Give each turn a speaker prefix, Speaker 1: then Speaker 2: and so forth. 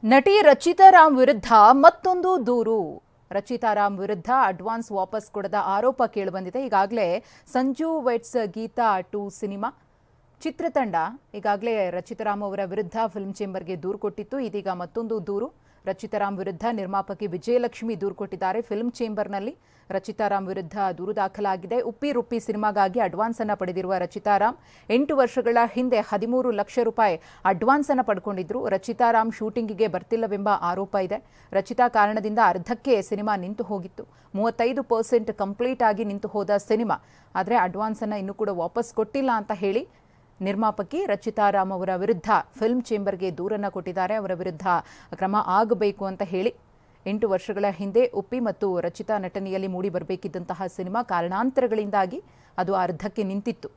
Speaker 1: ನಟಿ ರಚಿತಾ ರಾಮ್ ವಿರುದ್ಧ ಮತ್ತೊಂದು ದೂರು. ರಚಿತಾ ರಾಮ್ ವಿರುದ್ಧ ಅಡ್ವಾನ್ಸ್ ವಾಪಸ್ ಕೊಡದ ಆರೋಪ ಕೇಳಿಬಂದಿದೆ. ಈಗಾಗಲೇ ಸಂಜು ವೆಟ್ಸ್ ಗೀತಾ 2 ಸಿನಿಮಾ ಚಿತ್ರತಂಡ ಈಗಾಗಲೇ ರಚಿತಾ ರಾಮ್ ಅವರ ವಿರುದ್ಧ ಫಿಲ್ಮ್ ಚೇಂಬರ್ಗೆ ದೂರು ಕೊಟ್ಟಿತ್ತು. ಇದೀಗ ಮತ್ತೊಂದು ದೂರು. ರಚಿತಾ ರಾಮ್ ವಿರುದ್ಧ ನಿರ್ಮಾಪಕಿ ವಿಜಯಲಕ್ಷ್ಮಿ ದೂರು ಕೊಟ್ಟಿದ್ದಾರೆ. ಫಿಲ್ಮ್ ಚೇಂಬರ್ನಲ್ಲಿ ರಚಿತಾ ರಾಮ್ ವಿರುದ್ಧ ದೂರು ದಾಖಲಾಗಿದೆ. ಉಪ್ಪಿ ರುಪ್ಪಿ ಸಿನಿಮಾಗಾಗಿ ಅಡ್ವಾನ್ಸ್ ಅನ್ನು ಪಡೆದಿರುವ ರಚಿತಾ ರಾಮ್ 8 ವರ್ಷಗಳ ಹಿಂದೆ 13 ಲಕ್ಷ ರೂಪಾಯಿ ಅಡ್ವಾನ್ಸ್ ಅನ್ನು ಪಡ್ಕೊಂಡಿದ್ರು. ರಚಿತಾ ರಾಮ್ ಶೂಟಿಂಗಿಗೆ ಬರ್ತಿಲ್ಲವೆಂಬ ಆರೋಪ ಇದೆ. ರಚಿತಾ ಕಾರಣದಿಂದ ಅರ್ಧಕ್ಕೆ ಸಿನಿಮಾ ನಿಂತು ಹೋಗಿತ್ತು. 35% ಕಂಪ್ಲೀಟ್ ಆಗಿ ನಿಂತು ಹೋದ ಸಿನಿಮಾ. ಆದರೆ ಅಡ್ವಾನ್ಸ್ ಅನ್ನು ಇನ್ನೂ ಕೂಡ ವಾಪಸ್ ಕೊಟ್ಟಿಲ್ಲ ಅಂತ ಹೇಳಿ ನಿರ್ಮಾಪಕಿ ರಚಿತಾ ರಾಮ್ ಅವರ ವಿರುದ್ಧ ಫಿಲ್ಮ್ ಚೇಂಬರ್ಗೆ ದೂರನ್ನು ಕೊಟ್ಟಿದ್ದಾರೆ. ಅವರ ವಿರುದ್ಧ ಕ್ರಮ ಆಗಬೇಕು ಅಂತ ಹೇಳಿ 8 ವರ್ಷಗಳ ಹಿಂದೆ ಉಪ್ಪಿ ಮತ್ತು ರಚಿತಾ ನಟನೆಯಲ್ಲಿ ಮೂಡಿ ಬರಬೇಕಿದ್ದಂತಹ ಸಿನಿಮಾ ಕಾರಣಾಂತರಗಳಿಂದಾಗಿ ಅದು ಅರ್ಧಕ್ಕೆ ನಿಂತಿತ್ತು.